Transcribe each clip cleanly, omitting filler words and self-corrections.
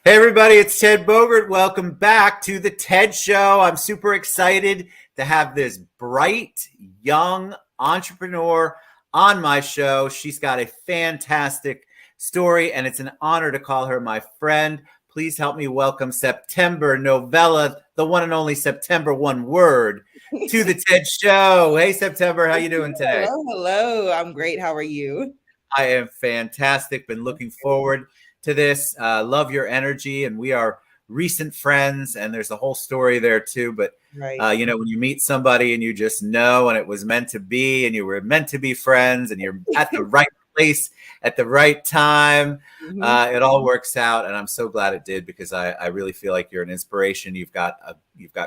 Hey, everybody, it's Ted Bogert. Welcome back to the TED Show. I'm super excited to have this bright, young entrepreneur on my show. She's got a fantastic story, and it's an honor to call her my friend. Please help me welcome September Novella, the one and only September, one word, to the TED Show. Hey, September, how you doing today? Hello. I'm great. How are you? I am fantastic. Been looking forward to this. Love your energy, and we are recent friends, and there's a whole story there too. But Right. when you meet somebody and you just know, and it was meant to be, and you were meant to be friends, and you're at the right place at the right time, hmm it all works out. And I'm so glad it did because I really feel like you're an inspiration. You've got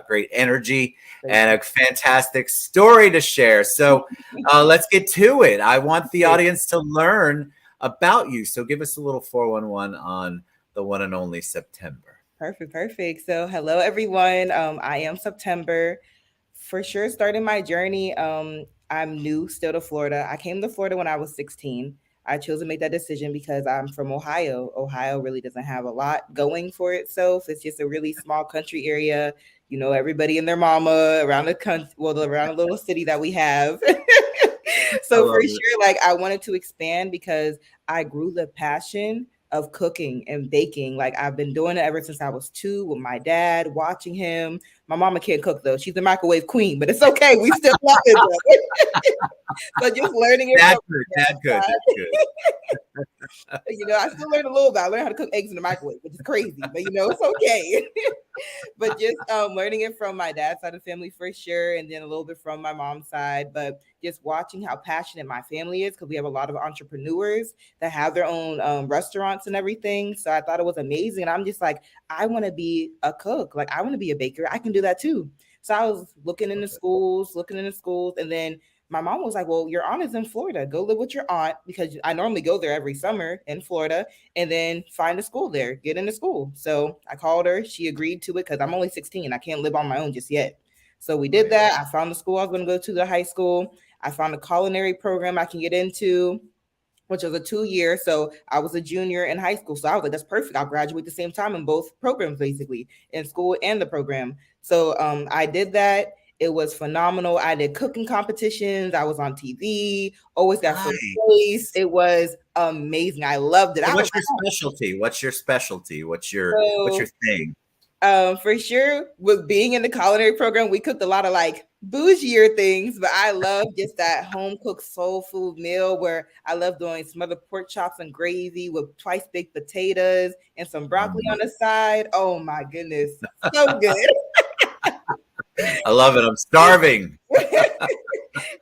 great energy Thank and you. a fantastic story to share. So let's get to it. I want the Great. audience to learn about you. So give us a little 411 on the one and only September. Perfect. So, hello, everyone. I am September. For sure, starting my journey. I'm new still to Florida. I came to Florida when I was 16. I chose to make that decision because I'm from Ohio. Ohio really doesn't have a lot going for itself. It's just a really small country area. You know, everybody and their mama around the country, well, around a little city that we have. I So for love it. sure, like I wanted to expand because I grew the passion of cooking and baking. Like I've been doing it ever since I was 2 with my dad, watching him. My mama can't cook though. She's the microwave queen, but it's okay. We still love it though. So just learning it Dad from good. my Dad good. That's dad good. side. I still learned a little bit. I learned how to cook eggs in the microwave, which is crazy, but it's okay. But just learning it from my dad's side of the family for sure, and then a little bit from my mom's side. But just watching how passionate my family is because we have a lot of entrepreneurs that have their own restaurants and everything. So I thought it was amazing. And I'm just like, I want to be a cook. Like I want to be a baker. I can do that too. So I was looking into schools, and then my mom was like, "Well, your aunt is in Florida. Go live with your aunt because I normally go there every summer in Florida, and then find a school there, get into school." So I called her. She agreed to it because I'm only 16. I can't live on my own just yet. So we did Right. that. I found the school I was going to go to, the high school. I found a culinary program I can get into, which was a 2 year. So I was a junior in high school. So I was like, that's perfect. I'll graduate the same time in both programs, basically, in school and the program. So I did that. It was phenomenal. I did cooking competitions. I was on TV, always got first place. Nice. It was amazing. I loved it. So I was what's your like, specialty? What's your specialty? What's your so thing? for sure, with being in the culinary program, we cooked a lot of like bougier things, but I love just that home cooked soul food meal where I love doing smothered pork chops and gravy with twice baked potatoes and some broccoli on the side. Oh my goodness, so good. I love it. I'm starving.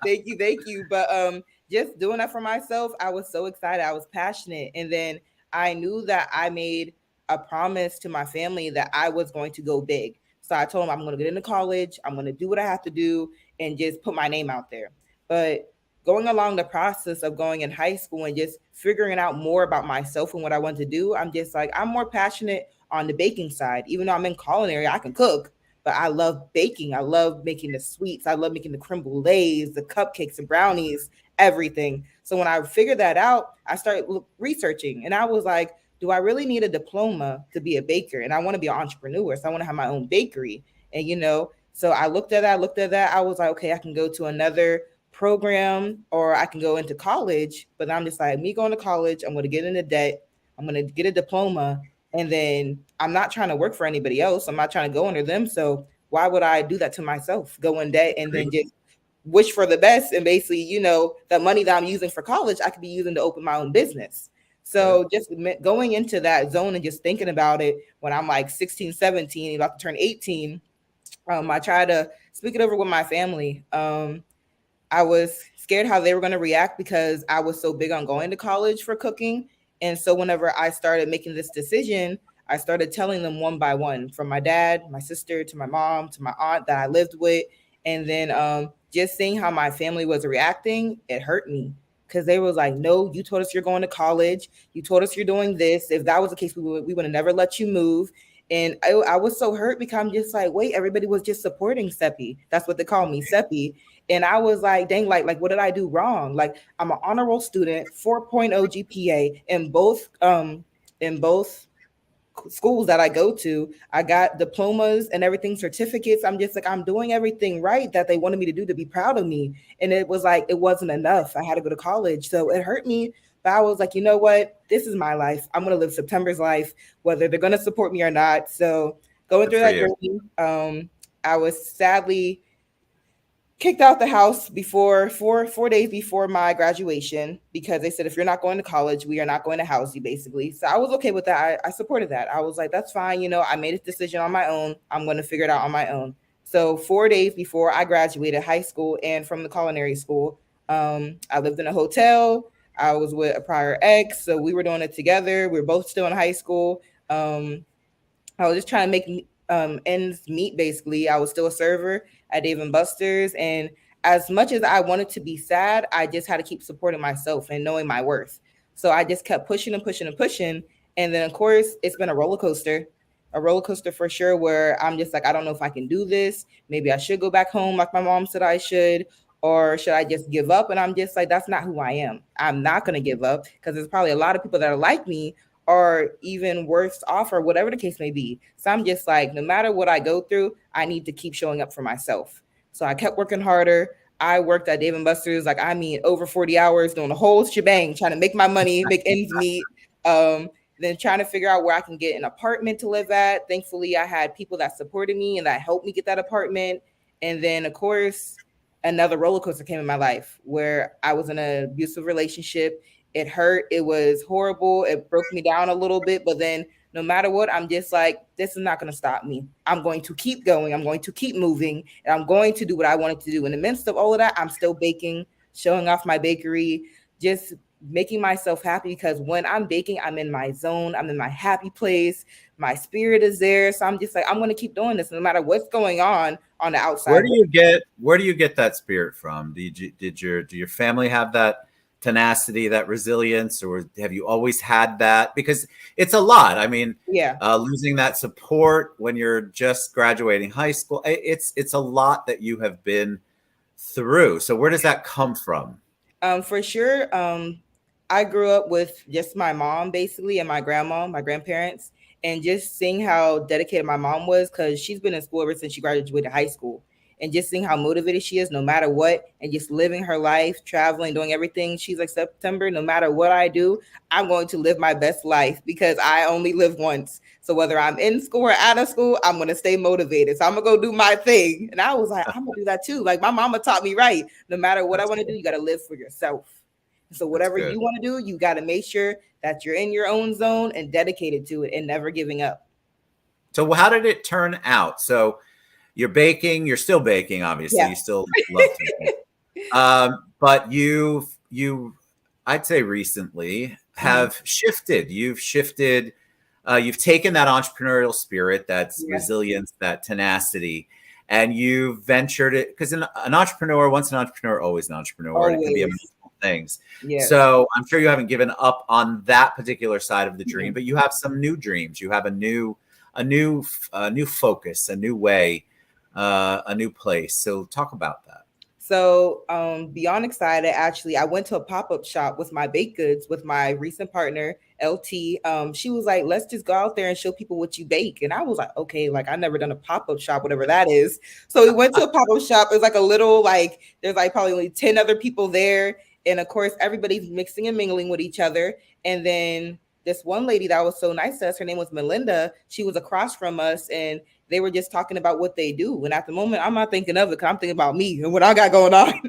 Thank you. But just doing that for myself, I was so excited. I was passionate. And then I knew that I made a promise to my family that I was going to go big. So I told them I'm going to get into college, I'm going to do what I have to do and just put my name out there. But going along the process of going in high school and just figuring out more about myself and what I want to do, I'm just like, I'm more passionate on the baking side. Even though I'm in culinary, I can cook, but I love baking. I love making the sweets. I love making the creme brulees, the cupcakes, the brownies, everything. So when I figured that out, I started researching, and I was like, do I really need a diploma to be a baker? And I want to be an entrepreneur, so I want to have my own bakery. And so I looked at that. I was like, okay, I can go to another program or I can go into college. But I'm just like, me going to college, I'm going to get into debt. I'm going to get a diploma, and then I'm not trying to work for anybody else. I'm not trying to go under them. So why would I do that to myself? Go in debt and then just wish for the best. And basically, the money that I'm using for college, I could be using to open my own business. Good. So just going into that zone and just thinking about it when I'm like 16, 17, about to turn 18, I try to speak it over with my family. I was scared how they were going to react because I was so big on going to college for cooking. And so whenever I started making this decision, I started telling them one by one, from my dad, my sister, to my mom, to my aunt that I lived with. And then just seeing how my family was reacting, it hurt me because they was like, no, you told us you're going to college. You told us you're doing this. If that was the case, we would have never let you move. And I was so hurt because I'm just like, wait, everybody was just supporting Seppi. That's what they call me, Seppi. And I was like, dang, like what did I do wrong? Like I'm an honor roll student, 4.0 GPA in both schools that I go to. I got diplomas and everything, certificates. I'm just like, I'm doing everything right that they wanted me to do to be proud of me. And it was like, it wasn't enough. I had to go to college. So it hurt me. But I was like, you know what? This is my life. I'm going to live September's life, whether they're going to support me or not. So going Good through for that you. journey, I was sadly kicked out the house before 4 days before my graduation because they said if you're not going to college, we are not going to house you, basically. So I was okay with that. I supported that. I was like, that's fine. I made a decision on my own. I'm going to figure it out on my own. So 4 days before I graduated high school and from the culinary school, I lived in a hotel. I was with a prior ex, so we were doing it together. We were both still in high school. I was just trying to make ends meet. Basically, I was still a server at Dave and Buster's, and as much as I wanted to be sad, I just had to keep supporting myself and knowing my worth. So I just kept pushing and pushing and pushing, and then of course it's been a roller coaster for sure. Where I'm just like, I don't know if I can do this. Maybe I should go back home, like my mom said I should, or should I just give up? And I'm just like, that's not who I am. I'm not gonna give up because there's probably a lot of people that are like me or even worse off or whatever the case may be. So I'm just like, no matter what I go through, I need to keep showing up for myself. So I kept working harder. I worked at Dave and Buster's, like, I mean, over 40 hours doing the whole shebang, trying to make my money, make ends meet. Then trying to figure out where I can get an apartment to live at. Thankfully, I had people that supported me and that helped me get that apartment. And then, of course, another roller coaster came in my life where I was in an abusive relationship. It hurt. It was horrible. It broke me down a little bit. But then no matter what, I'm just like, this is not going to stop me. I'm going to keep going. I'm going to keep moving. And I'm going to do what I wanted to do. In the midst of all of that, I'm still baking, showing off my bakery, just making myself happy because when I'm baking, I'm in my zone. I'm in my happy place. My spirit is there. So I'm just like, I'm going to keep doing this no matter what's going on the outside. Where do you get that spirit from? Do your family have that tenacity, that resilience, or have you always had that? Because it's a lot. I mean, Yeah. losing that support when you're just graduating high school, it's a lot that you have been through. So where does that come from? For sure. I grew up with just my mom basically and my grandma, my grandparents, and just seeing how dedicated my mom was because she's been in school ever since she graduated high school. And just seeing how motivated she is no matter what, and just living her life, traveling, doing everything. She's like, September, no matter what I do, I'm going to live my best life because I only live once. So whether I'm in school or out of school, I'm going to stay motivated. So I'm going to go do my thing. And I was like, I'm going to do that too. Like my mama taught me right. No matter what I That's want to do, good. you got to live for yourself. So That's whatever good. you want to do, you got to make sure that you're in your own zone and dedicated to it and never giving up. So how did it turn out? So you're baking, you're still baking, obviously. Yeah. You still love to bake. But I'd say recently Mhm. have shifted. You've shifted. You've taken that entrepreneurial spirit, that's Yeah. resilience, that tenacity, and you've ventured it because an entrepreneur, once an entrepreneur, always an entrepreneur, and it can be a Always. million things. Yes. So I'm sure you haven't given up on that particular side of the dream, Mhm. but you have some new dreams. You have a new focus, a new way, a new place. So talk about that. So, beyond excited, actually, I went to a pop up shop with my baked goods with my recent partner, LT. She was like, let's just go out there and show people what you bake. And I was like, okay, like I never done a pop up shop, whatever that is. So we went to a pop up shop. It was like a little, like, there's like probably only 10 other people there. And of course, everybody's mixing and mingling with each other. And then this one lady that was so nice to us, her name was Melinda. She was across from us, and they were just talking about what they do. And at the moment, I'm not thinking of it because I'm thinking about me and what I got going on.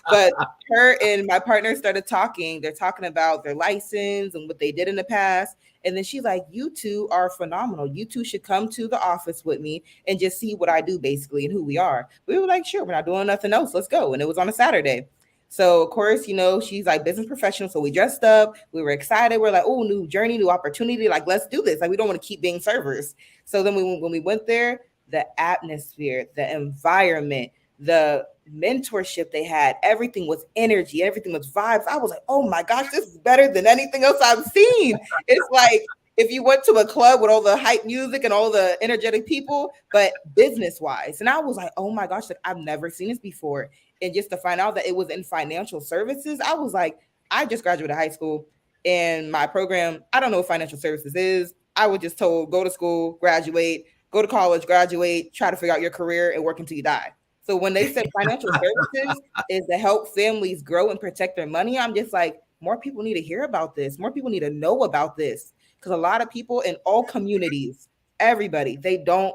But her and my partner started talking. They're talking about their license and what they did in the past. And then she's like, you two are phenomenal. You two should come to the office with me and just see what I do, basically, and who we are. We were like, sure, we're not doing nothing else. Let's go. And it was on a Saturday. So of course, she's like business professional. So we dressed up. We were excited. We're like, oh, new journey, new opportunity. Like, let's do this. Like, we don't want to keep being servers. So then when we went there, the atmosphere, the environment, the mentorship they had, everything was energy, everything was vibes. I was like, oh my gosh, this is better than anything else I've seen. It's like if you went to a club with all the hype music and all the energetic people, but business wise. And I was like, oh my gosh, like I've never seen this before. And just to find out that it was in financial services, I was like, I just graduated high school and my program, I don't know what financial services is. I was just told, go to school, graduate, go to college, graduate, try to figure out your career and work until you die. So when they said financial services is to help families grow and protect their money, I'm just like, more people need to hear about this. More people need to know about this. Because a lot of people in all communities, everybody, they don't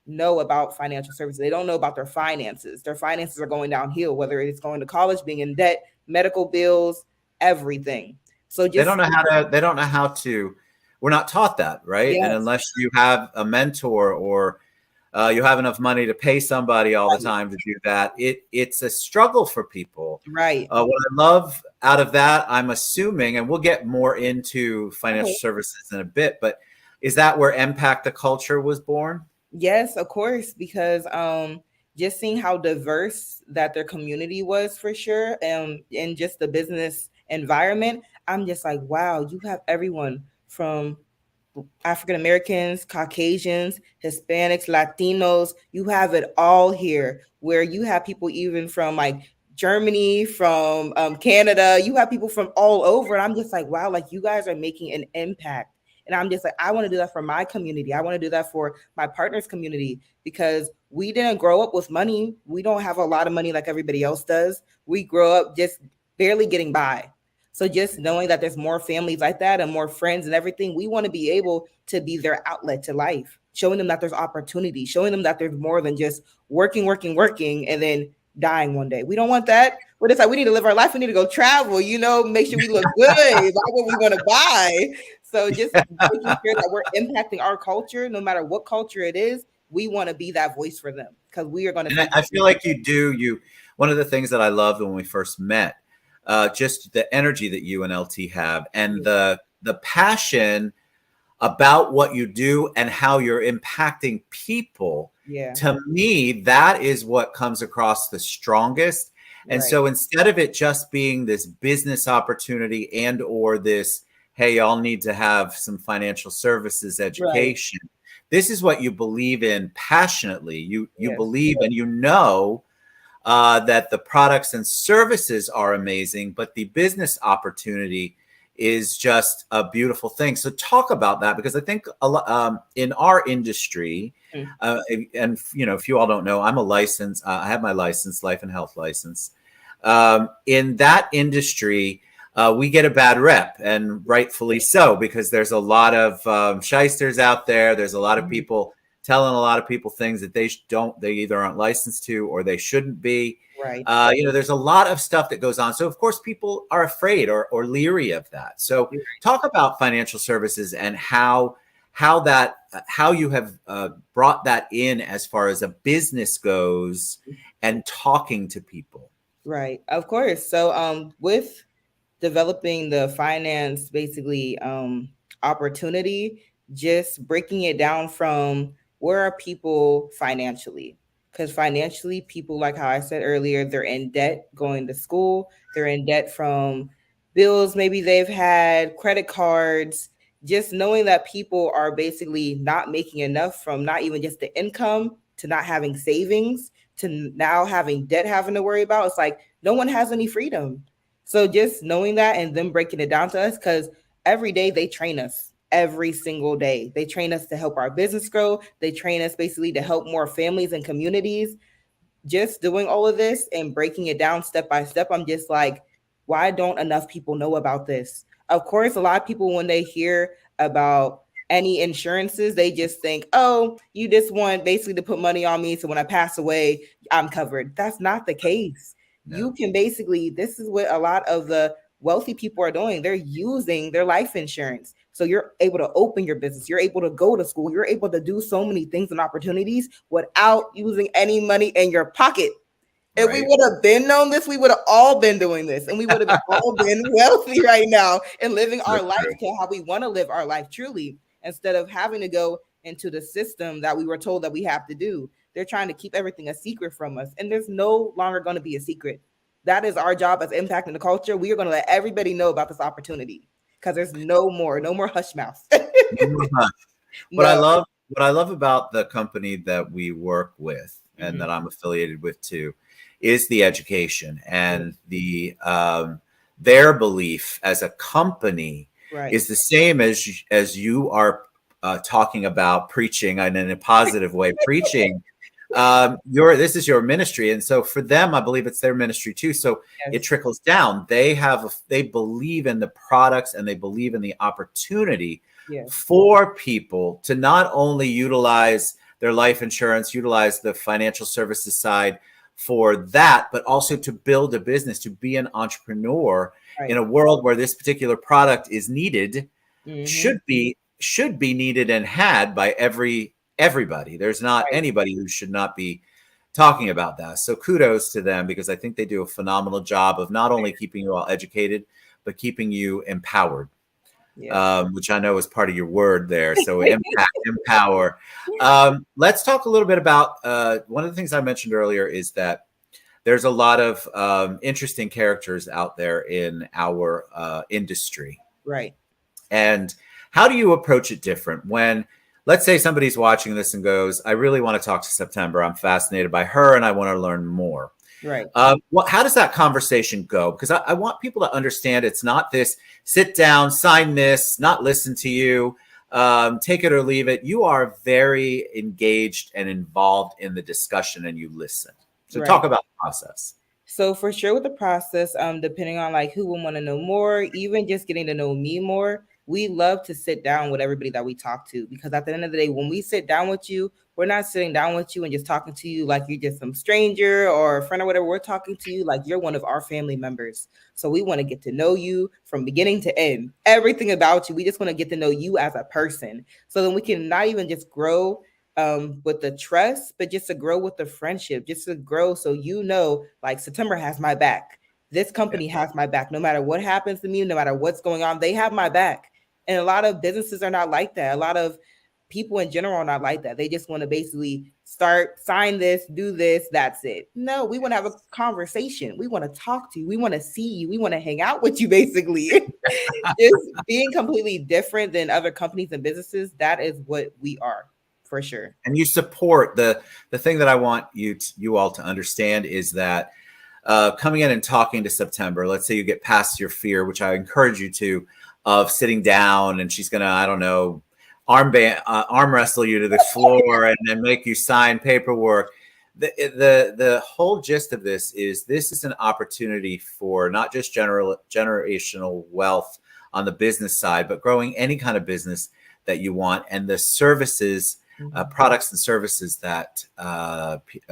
know about financial services. They don't know about their finances. Their finances are going downhill, whether it's going to college, being in debt, medical bills, everything. So They just, don't know how to. They don't know how to. We're not taught that, right? And yes, unless you have a mentor or you have enough money to pay somebody all the right, time to do that, it's a struggle for people. right. What I love out of that, I'm assuming, and we'll get more into financial Okay. services in a bit, but is that where Impact the Culture was born? Yes, of course, because just seeing how diverse that their community was for sure, in just the business environment, I'm just like, wow, you have everyone from African Americans, Caucasians, Hispanics, Latinos. You have it all here, where you have people even from like Germany, from Canada. You have people from all over. And I'm just like, wow, like you guys are making an impact. And I'm just like, I want to do that for my community. I want to do that for my partner's community because we didn't grow up with money. We don't have a lot of money like everybody else does. We grow up just barely getting by. So just knowing that there's more families like that and more friends and everything, we want to be able to be their outlet to life, showing them that there's opportunity, showing them that there's more than just working, working, working, and then dying one day. We don't want that. We're just like, we need to live our life. We need to go travel, make sure we look good, buy what we want to buy. So just making sure that we're impacting our culture, no matter what culture it is, we want to be that voice for them because we are going to And see. I feel like you do. One of the things that I loved when we first met, just the energy that you and LT have, and the passion about what you do and how you're impacting people. Yeah, To me, that is what comes across the strongest. And right, so instead of it just being this business opportunity and or this, hey, y'all need to have some financial services right. education, this is what you believe in passionately. You Yes, believe and you know that the products and services are amazing, but the business opportunity is just a beautiful thing. So talk about that because I think a lot in our industry, mm, and if you all don't know, I'm a license. I have my license, life and health license. In that industry, we get a bad rep, and rightfully so, because there's a lot of shysters out there. There's a lot of mhm, people telling a lot of people things that they either aren't licensed to or they shouldn't be. right. There's a lot of stuff that goes on. So of course people are afraid or leery of that. So talk about financial services and how you have brought that in as far as a business goes and talking to people. Right, of course. So, with developing the finance, basically, opportunity, just breaking it down from where are people financially? Because financially, people, like how I said earlier, they're in debt going to school. They're in debt from bills maybe they've had, credit cards. Just knowing that people are basically not making enough from not even just the income to not having savings to now having debt having to worry about. It's like no one has any freedom. So just knowing that and them breaking it down to us, because every day they train us. Every single day, they train us to help our business grow. They train us basically to help more families and communities. Just doing all of this and breaking it down step by step, I'm just like, why don't enough people know about this? Of course, a lot of people, when they hear about any insurances, they just think, oh, you just want basically to put money on me. So when I pass away, I'm covered. That's not the case. You No, can basically, this is what a lot of the wealthy people are doing. They're using their life insurance. So you're able to open your business. You're able to go to school. You're able to do so many things and opportunities without using any money in your pocket. If we right? would have been known this, we would have all been doing this and we would have all been wealthy right now and living So our life true. to how we want to live our life truly instead of having to go into the system that we were told that we have to do. They're trying to keep everything a secret from us, and there's no longer going to be a secret. That is our job as impacting the culture. We are going to let everybody know about this opportunity because there's no more hush mouth. What I No. love, what I love about the company that we work with and Mhm. that I'm affiliated with too, is the education and their belief as a company Right. is the same as you are talking about preaching and in a positive way, preaching. This is your ministry, and so for them, I believe it's their ministry too. So it Yes. trickles down. They believe in the products and they believe in the opportunity Yes. for people to not only utilize their life insurance, utilize the financial services side for that, but also to build a business, to be an entrepreneur in Right. a world where this particular product is needed, Mm-hmm. should be needed and had by everybody. There's not Right. anybody who should not be talking about that. So kudos to them, because I think they do a phenomenal job of not only keeping you all educated, but keeping you empowered, Yes. which I know is part of your word there. So impact, empower. Let's talk a little bit about one of the things I mentioned earlier is that there's a lot of interesting characters out there in our industry. Right. And how do you approach it different when, let's say somebody's watching this and goes, I really want to talk to September. I'm fascinated by her and I want to learn more. Right. How does that conversation go? Because I want people to understand it's not this sit down, sign this, not listen to you, take it or leave it. You are very engaged and involved in the discussion and you listen. So Right. talk about the process. So for sure with the process, depending on like who will want to know more, even just getting to know me more, we love to sit down with everybody that we talk to, because at the end of the day, when we sit down with you, we're not sitting down with you and just talking to you like you're just some stranger or a friend or whatever. We're talking to you like you're one of our family members. So we want to get to know you from beginning to end, everything about you. We just want to get to know you as a person. So then we can not even just grow with the trust, but just to grow with the friendship, just to grow. So, like September has my back. This Yeah. company has my back. No matter what happens to me, no matter what's going on, they have my back. And a lot of businesses are not like that. A lot of people in general are not like that. They just want to basically sign this, do this, that's it. No, we want to have a conversation. We want to talk to you. We want to see you. We want to hang out with you, basically. Just being completely different than other companies and businesses, that is what we are. For sure. And you support the thing that I want you all to understand is that coming in and talking to September, let's say you get past your fear, which I encourage you to, of sitting down and she's gonna, I don't know, arm wrestle you to the floor and then make you sign paperwork. The whole gist of this is an opportunity for not just generational wealth on the business side, but growing any kind of business that you want, and the services. Products and services that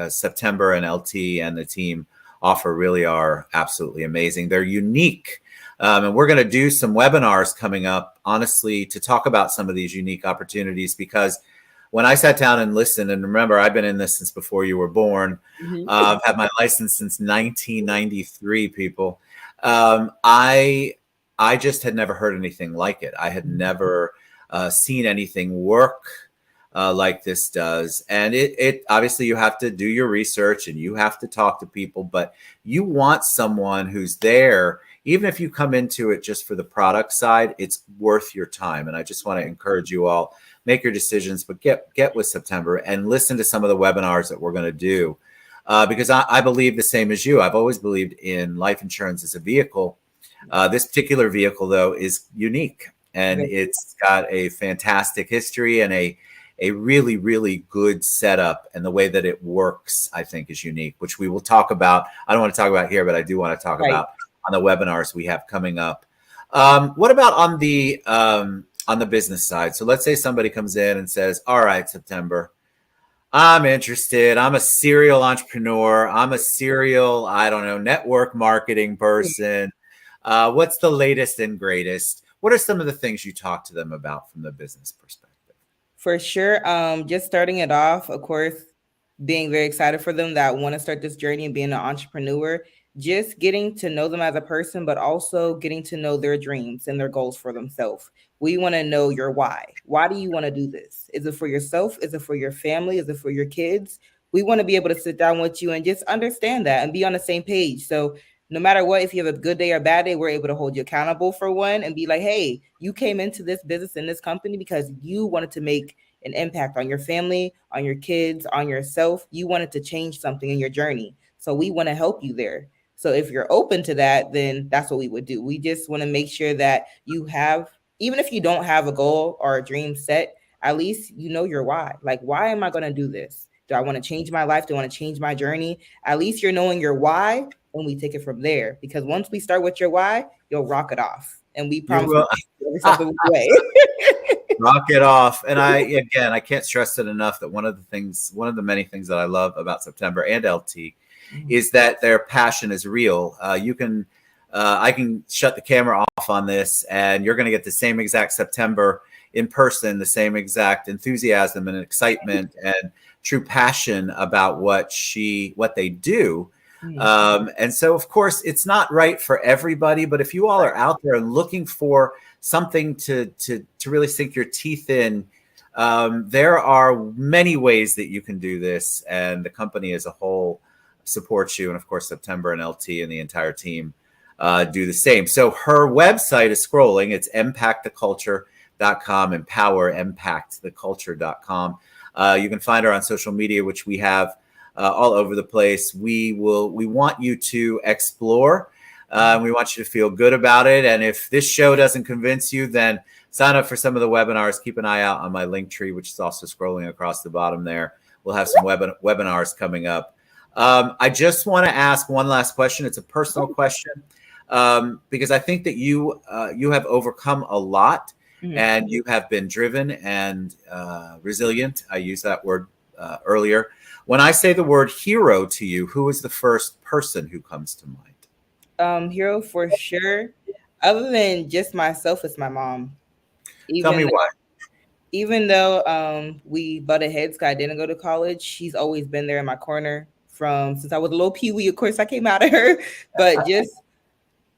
September and LT and the team offer really are absolutely amazing. They're unique. And we're going to do some webinars coming up, honestly, to talk about some of these unique opportunities, because when I sat down and listened, and remember, I've been in this since before you were born. I've had my license since 1993, people. I just had never heard anything like it. I had never seen anything work like this does. And it obviously you have to do your research and you have to talk to people, but you want someone who's there. Even if you come into it just for the product side, it's worth your time. And I just want to encourage you all, make your decisions, but get with September and listen to some of the webinars that we're going to do. Because I believe the same as you. I've always believed in life insurance as a vehicle. This particular vehicle, though, is unique, and it's got a fantastic history and a really, really good setup, and the way that it works, I think, is unique, which we will talk about. I don't want to talk about here, but I do want to talk about on the webinars we have coming up. What about on the business side? So let's say somebody comes in and says, all right, September, I'm interested. I'm a serial entrepreneur. I'm a serial, I don't know, network marketing person. What's the latest and greatest? What are some of the things you talk to them about from the business perspective? For sure. Just starting it off, of course, being very excited for them that want to start this journey and being an entrepreneur, just getting to know them as a person, but also getting to know their dreams and their goals for themselves. We want to know your why. Why do you want to do this? Is it for yourself? Is it for your family? Is it for your kids? We want to be able to sit down with you and just understand that and be on the same page. So no matter what, if you have a good day or bad day, we're able to hold you accountable for one and be like, hey, you came into this business in this company because you wanted to make an impact on your family, on your kids, on yourself. You wanted to change something in your journey. So we want to help you there. So if you're open to that, then that's what we would do. We just want to make sure that you have, even if you don't have a goal or a dream set, at least you know your why. Like, why am I going to do this? Do I want to change my life? Do I want to change my journey? At least you're knowing your why, and we take it from there. Because once we start with your why, you'll rock it off. And we You promise will every step of the way. rock it off. And I can't stress it enough that one of the many things that I love about September and LT is that their passion is real. I can shut the camera off on this, and you're going to get the same exact September in person, the same exact enthusiasm and excitement and true passion about what they do. And so, of course, it's not right for everybody, but if you all are out there and looking for something to really sink your teeth in, there are many ways that you can do this, and the company as a whole supports you. And of course, September and LT and the entire team do the same. So her website is scrolling. It's empacttheculture.com, empacttheculture.com. You can find her on social media, which we have all over the place. We want you to explore. We want you to feel good about it. And if this show doesn't convince you, then sign up for some of the webinars. Keep an eye out on my link tree, which is also scrolling across the bottom there. We'll have some webinars coming up. I just want to ask one last question. It's a personal question, because I think that you have overcome a lot, and you have been driven and resilient. I used that word earlier. When I say the word hero to you, who is the first person who comes to mind? Hero for sure. Other than just myself, it's my mom. Tell me why. Even though we butted heads, 'cause I didn't go to college, she's always been there in my corner since I was a little peewee. Of course, I came out of her, but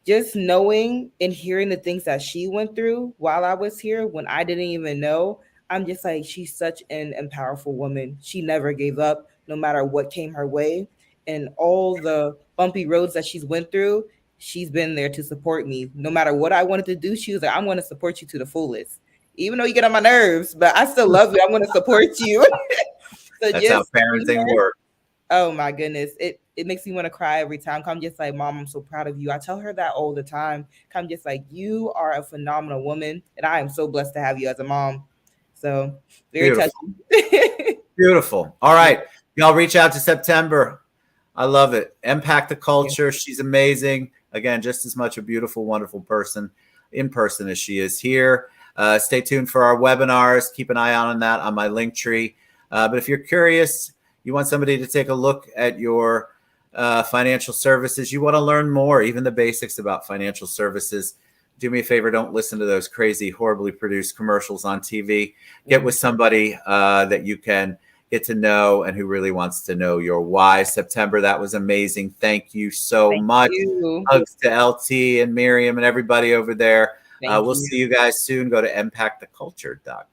just knowing and hearing the things that she went through while I was here, when I didn't even know, I'm just like, she's such an powerful woman. She never gave up, no matter what came her way, and all the bumpy roads that she's went through. She's been there to support me. No matter what I wanted to do, she was like, I'm going to support you to the fullest. Even though you get on my nerves, but I still love you. I'm going to support you. So that's how parenting works. Oh my goodness. It makes me want to cry every time. I'm just like, Mom, I'm so proud of you. I tell her that all the time. I'm just like, you are a phenomenal woman, and I am so blessed to have you as a mom. So very touching. Beautiful. All right. Y'all reach out to September. I love it. Impact the culture. She's amazing. Again, just as much a beautiful, wonderful person in person as she is here. Stay tuned for our webinars. Keep an eye out on that on my link tree. But if you're curious, you want somebody to take a look at your financial services, you want to learn more, even the basics about financial services, do me a favor. Don't listen to those crazy, horribly produced commercials on TV. Get with somebody that you can get to know and who really wants to know your why. September, that was amazing. Thank you so much. Hugs to LT and Miriam and everybody over there. We'll see you guys soon. Go to empacttheculture.com.